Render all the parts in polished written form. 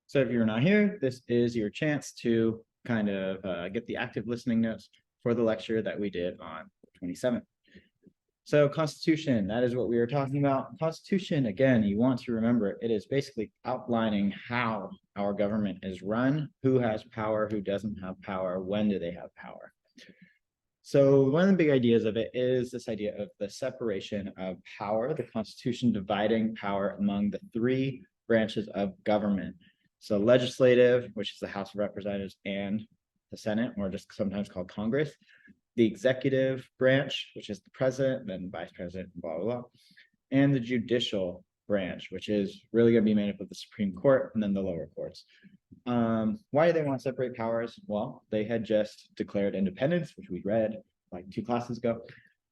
So if you're not here, this is your chance to kind of get the active listening notes for the lecture that we did on 27th. So Constitution, that is what we were talking about. Constitution, again, you want to remember, it is basically outlining how our government is run, who has power, who doesn't have power, when do they have power. So one of the big ideas of it is this idea of the separation of power, the Constitution dividing power among the three branches of government. So legislative, which is the House of Representatives and the Senate, or just sometimes called Congress, the executive branch, which is the president, then vice president, blah, blah, blah, and the judicial branch, which is really going to be made up of the Supreme Court and then the lower courts. Why do they want to separate powers? Well, they had just declared independence, which we read like 2 classes ago,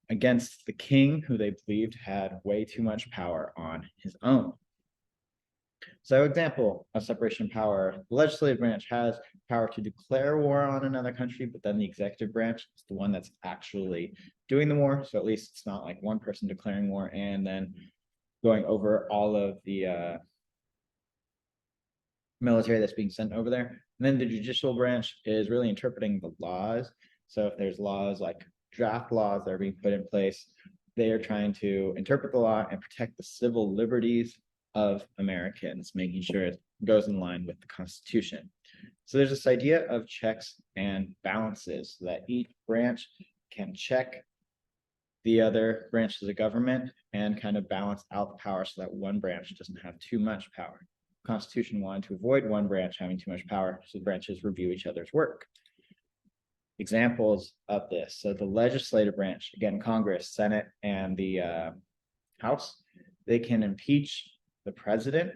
against the king, who they believed had way too much power on his own. So, example of separation of power, the legislative branch has power to declare war on another country, but then the executive branch is the one that's actually doing the war. So at least it's not like one person declaring war and then going over all of the military that's being sent over there. And then the judicial branch is really interpreting the laws. So if there's laws like draft laws that are being put in place, they are trying to interpret the law and protect the civil liberties of Americans, making sure it goes in line with the Constitution. So there's this idea of checks and balances, so that each branch can check the other branches of government and kind of balance out the power so that one branch doesn't have too much power. The Constitution wanted to avoid one branch having too much power, so the branches review each other's work. Examples of this: so the legislative branch, again, Congress, Senate, and the House, they can impeach the president.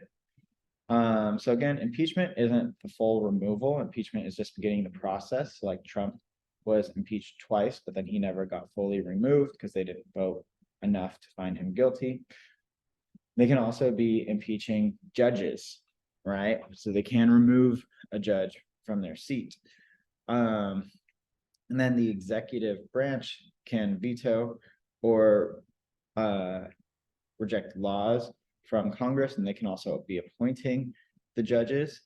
So again, impeachment isn't the full removal. Impeachment is just beginning the process. So like Trump was impeached twice, but then he never got fully removed because they didn't vote enough to find him guilty. They can also be impeaching judges, right? So they can remove a judge from their seat. And then the executive branch can veto or reject laws from Congress, and they can also be appointing the judges,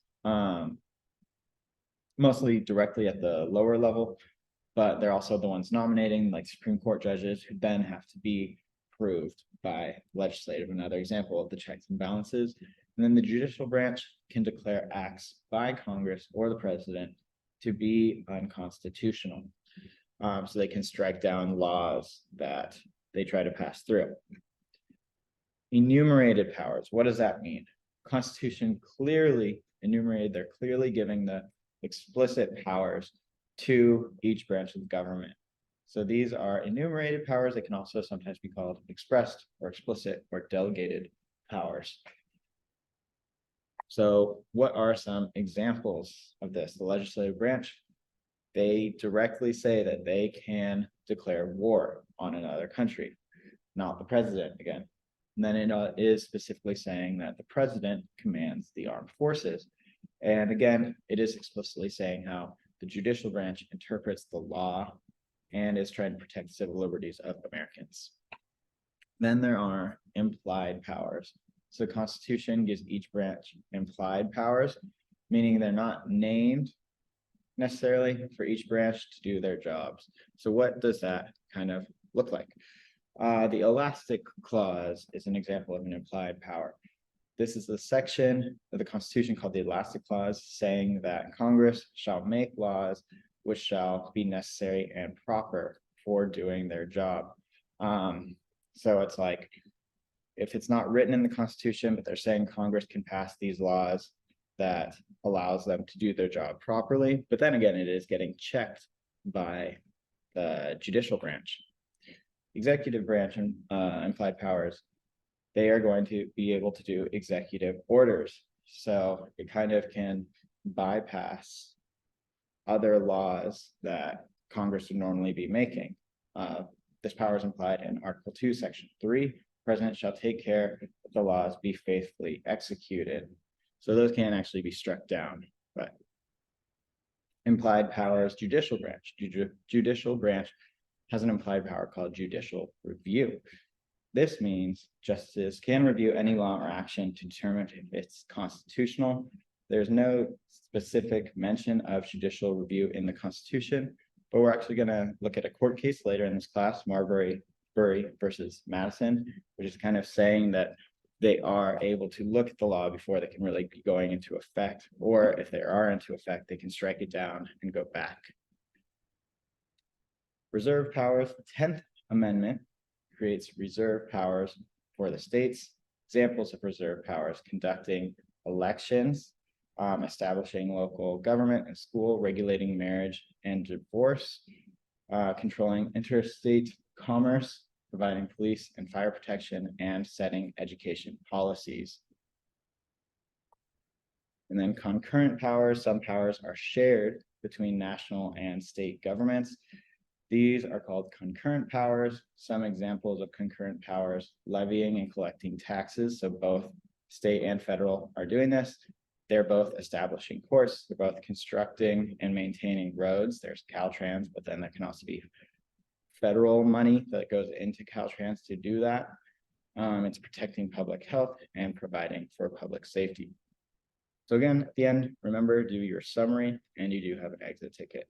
mostly directly at the lower level, but they're also the ones nominating, like Supreme Court judges, who then have to be approved by legislative. Another example of the checks and balances. And then the judicial branch can declare acts by Congress or the president to be unconstitutional. So they can strike down laws that they try to pass through. Enumerated powers, what does that mean? Constitution clearly enumerated, they're clearly giving the explicit powers to each branch of the government. So these are enumerated powers. They can also sometimes be called expressed or explicit or delegated powers. So what are some examples of this? The legislative branch, they directly say that they can declare war on another country, not the president again. And then it is specifically saying that the president commands the armed forces. And again, it is explicitly saying how the judicial branch interprets the law and is trying to protect the civil liberties of Americans. Then there are implied powers. So the Constitution gives each branch implied powers, meaning they're not named necessarily for each branch to do their jobs. So what does that kind of look like? The elastic clause is an example of an implied power. This is the section of the Constitution called the elastic clause, saying that Congress shall make laws which shall be necessary and proper for doing their job. So it's like, if it's not written in the Constitution, but they're saying Congress can pass these laws that allows them to do their job properly. But then again, it is getting checked by the judicial branch. Executive branch and implied powers, they are going to be able to do executive orders. So it kind of can bypass other laws that Congress would normally be making. This power is implied in Article 2, Section 3. The president shall take care that the laws be faithfully executed. So those can actually be struck down. But implied powers, judicial branch. Judicial branch has an implied power called judicial review. This means justices can review any law or action to determine if it's constitutional. There's no specific mention of judicial review in the Constitution, but we're actually going to look at a court case later in this class, Marbury versus Madison, which is kind of saying that they are able to look at the law before they can really be going into effect, or if they are into effect, they can strike it down and go back. Reserve powers. The 10th Amendment creates reserve powers for the states. Examples of reserve powers: conducting elections, establishing local government and school, regulating marriage and divorce, controlling interstate commerce, providing police and fire protection, and setting education policies. And then concurrent powers. Some powers are shared between national and state governments. These are called concurrent powers. Some examples of concurrent powers: levying and collecting taxes. So both state and federal are doing this. They're both establishing courts. They're both constructing and maintaining roads. There's Caltrans, but then there can also be federal money that goes into Caltrans to do that. It's protecting public health and providing for public safety. So again, at the end, remember, do your summary, and you do have an exit ticket.